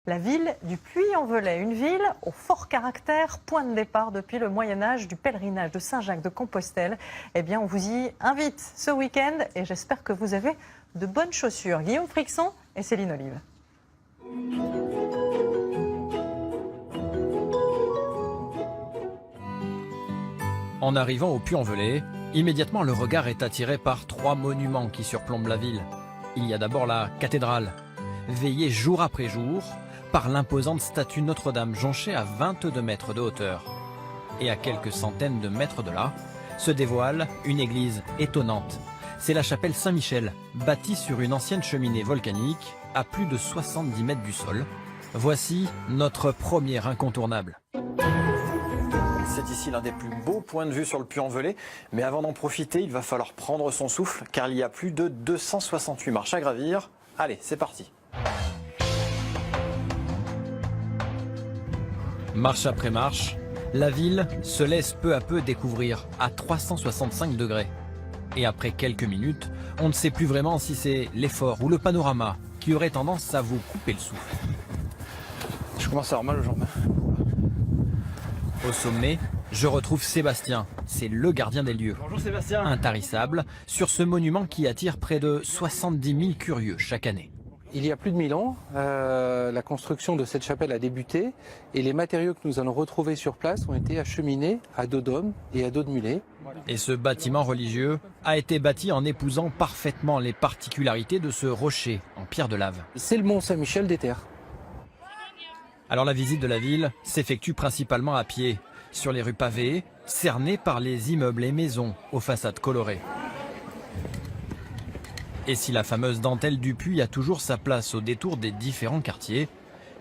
La ville du Puy-en-Velay, une ville au fort caractère, point de départ depuis le Moyen-Âge du pèlerinage de Saint-Jacques-de-Compostelle. Eh bien, on vous y invite ce week-end et j'espère que vous avez de bonnes chaussures. Guillaume Frixon et Céline Olive. En arrivant au Puy-en-Velay, immédiatement le regard est attiré par trois monuments qui surplombent la ville. Il y a d'abord la cathédrale, veillée jour après jour par l'imposante statue Notre-Dame jonchée à 22 mètres de hauteur. Et à quelques centaines de mètres de là, se dévoile une église étonnante. C'est la chapelle Saint-Michel, bâtie sur une ancienne cheminée volcanique à plus de 70 mètres du sol. Voici notre premier incontournable. C'est ici l'un des plus beaux points de vue sur le Puy-en-Velay. Mais avant d'en profiter, il va falloir prendre son souffle car il y a plus de 268 marches à gravir. Allez, c'est parti. Marche après marche, la ville se laisse peu à peu découvrir à 365 degrés. Et après quelques minutes, on ne sait plus vraiment si c'est l'effort ou le panorama qui aurait tendance à vous couper le souffle. Je commence à avoir mal aux jambes. Au sommet, je retrouve Sébastien, c'est le gardien des lieux. Bonjour Sébastien. Intarissable sur ce monument qui attire près de 70 000 curieux chaque année. Il y a plus de 1000 ans, la construction de cette chapelle a débuté et les matériaux que nous allons retrouver sur place ont été acheminés à dos d'homme et à dos de mulet. Et ce bâtiment religieux a été bâti en épousant parfaitement les particularités de ce rocher en pierre de lave. C'est le mont Saint-Michel des Terres. Alors la visite de la ville s'effectue principalement à pied, sur les rues pavées, cernées par les immeubles et maisons aux façades colorées. Et si la fameuse dentelle du Puy a toujours sa place au détour des différents quartiers,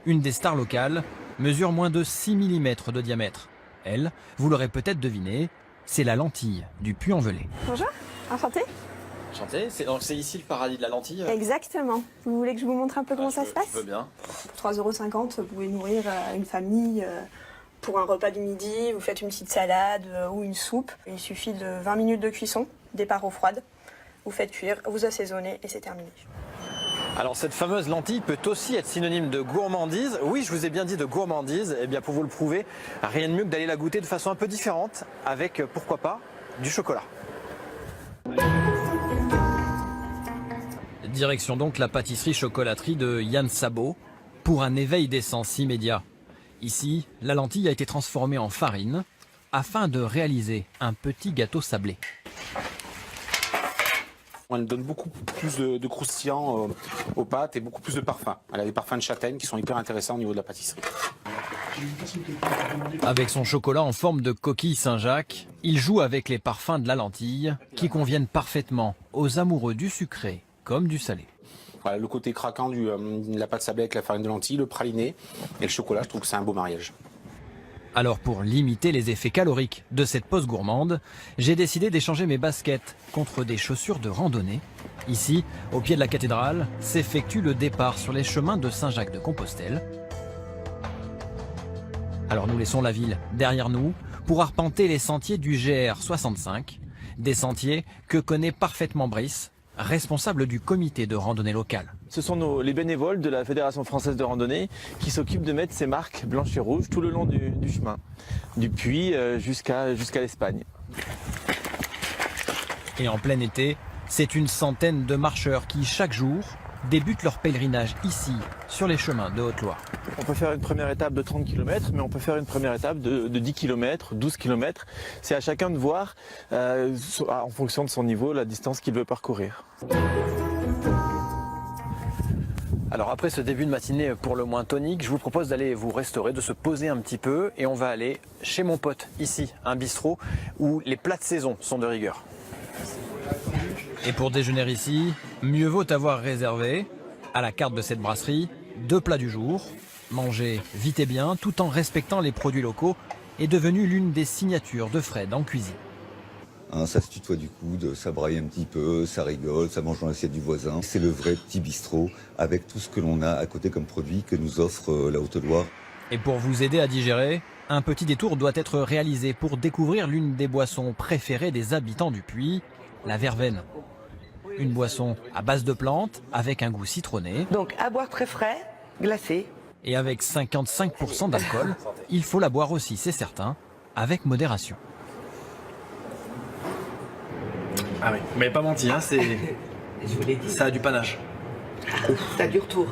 une des stars locales mesure moins de 6 mm de diamètre. Elle, vous l'aurez peut-être deviné, c'est la lentille du Puy-en-Velay. Bonjour, enchantée. Enchanté. C'est ici le paradis de la lentille. Exactement. Vous voulez que je vous montre un peu comment ça se passe? Je veux bien. 3,50 €, vous pouvez nourrir une famille pour un repas du midi. Vous faites une petite salade ou une soupe. Il suffit de 20 minutes de cuisson, départ eau froide. Vous faites cuire, vous assaisonnez et c'est terminé. Alors cette fameuse lentille peut aussi être synonyme de gourmandise. Oui, je vous ai bien dit de gourmandise. Et bien pour vous le prouver, rien de mieux que d'aller la goûter de façon un peu différente avec, pourquoi pas, du chocolat. Direction donc la pâtisserie-chocolaterie de Yann Sabot pour un éveil des sens immédiat. Ici, la lentille a été transformée en farine afin de réaliser un petit gâteau sablé. Elle donne beaucoup plus de croustillant aux pâtes et beaucoup plus de parfum. Elle a des parfums de châtaigne qui sont hyper intéressants au niveau de la pâtisserie. Avec son chocolat en forme de coquille Saint-Jacques, il joue avec les parfums de la lentille qui conviennent parfaitement aux amoureux du sucré comme du salé. Voilà, le côté craquant de la pâte sablée avec la farine de lentilles, le praliné et le chocolat, je trouve que c'est un beau mariage. Alors pour limiter les effets caloriques de cette pause gourmande, j'ai décidé d'échanger mes baskets contre des chaussures de randonnée. Ici, au pied de la cathédrale, s'effectue le départ sur les chemins de Saint-Jacques-de-Compostelle. Alors nous laissons la ville derrière nous pour arpenter les sentiers du GR 65, des sentiers que connaît parfaitement Brice, responsable du comité de randonnée locale. Ce sont les bénévoles de la Fédération française de randonnée qui s'occupent de mettre ces marques blanches et rouges tout le long du chemin, du Puy jusqu'à l'Espagne. Et en plein été, c'est une centaine de marcheurs qui, chaque jour, débutent leur pèlerinage ici, sur les chemins de Haute-Loire. On peut faire une première étape de 30 km, mais on peut faire une première étape de 10 km, 12 km. C'est à chacun de voir, en fonction de son niveau, la distance qu'il veut parcourir. Alors après ce début de matinée pour le moins tonique, je vous propose d'aller vous restaurer, de se poser un petit peu et on va aller chez mon pote ici, un bistrot où les plats de saison sont de rigueur. Et pour déjeuner ici, mieux vaut avoir réservé, à la carte de cette brasserie, 2 plats du jour. Manger vite et bien tout en respectant les produits locaux est devenu l'une des signatures de Fred en cuisine. Ça se tutoie du coude, ça braille un petit peu, ça rigole, ça mange dans l'assiette du voisin. C'est le vrai petit bistrot avec tout ce que l'on a à côté comme produit que nous offre la Haute-Loire. Et pour vous aider à digérer, un petit détour doit être réalisé pour découvrir l'une des boissons préférées des habitants du Puy, la verveine. Une boisson à base de plantes avec un goût citronné. Donc à boire très frais, glacé, Et avec 55% d'alcool, il faut la boire aussi, c'est certain, avec modération. Ah oui, vous m'avez pas menti, hein, ça a du panache. T'as du retour.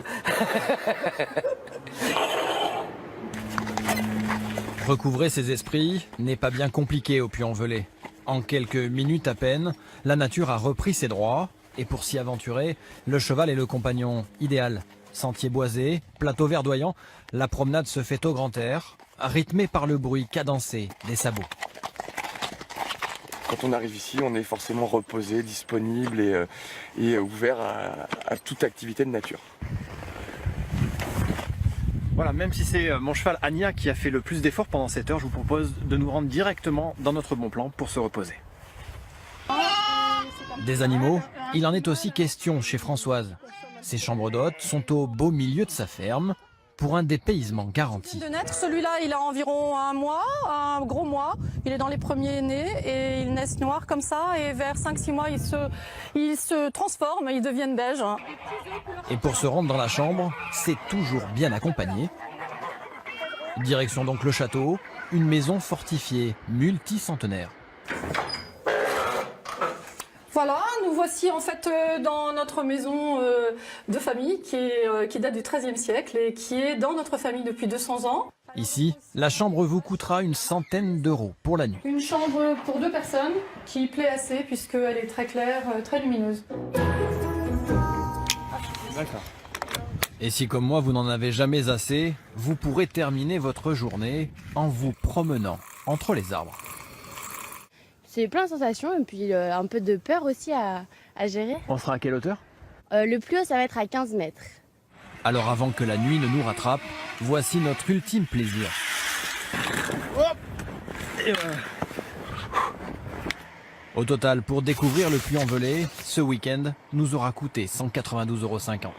Recouvrer ses esprits n'est pas bien compliqué au Puy-en-Velay. En quelques minutes à peine, la nature a repris ses droits. Et pour s'y aventurer, le cheval est le compagnon idéal. Sentier boisé, plateau verdoyant, la promenade se fait au grand air, rythmée par le bruit cadencé des sabots. Quand on arrive ici, on est forcément reposé, disponible et ouvert à toute activité de nature. Voilà, même si c'est mon cheval Ania qui a fait le plus d'efforts pendant cette heure, je vous propose de nous rendre directement dans notre bon plan pour se reposer. Des animaux, il en est aussi question chez Françoise. Ses chambres d'hôtes sont au beau milieu de sa ferme pour un dépaysement garanti. De naître, celui-là, il a environ un mois, un gros mois. Il est dans les premiers nés et ils naissent noirs comme ça. Et vers 5-6 mois, ils se transforment, ils deviennent beiges. Et pour se rendre dans la chambre, c'est toujours bien accompagné. Direction donc le château, une maison fortifiée, multicentenaire. Voilà, nous voici en fait dans notre maison de famille qui date du XIIIe siècle et qui est dans notre famille depuis 200 ans. Ici, la chambre vous coûtera une centaine d'euros pour la nuit. Une chambre pour 2 personnes qui plaît assez puisqu'elle est très claire, très lumineuse. D'accord. Et si comme moi vous n'en avez jamais assez, vous pourrez terminer votre journée en vous promenant entre les arbres. C'est plein de sensations et puis un peu de peur aussi à gérer. On sera à quelle hauteur? Le plus haut, ça va être à 15 mètres. Alors avant que la nuit ne nous rattrape, voici notre ultime plaisir. Au total, pour découvrir le Puy-en-Velay, ce week-end nous aura coûté 192,50 €.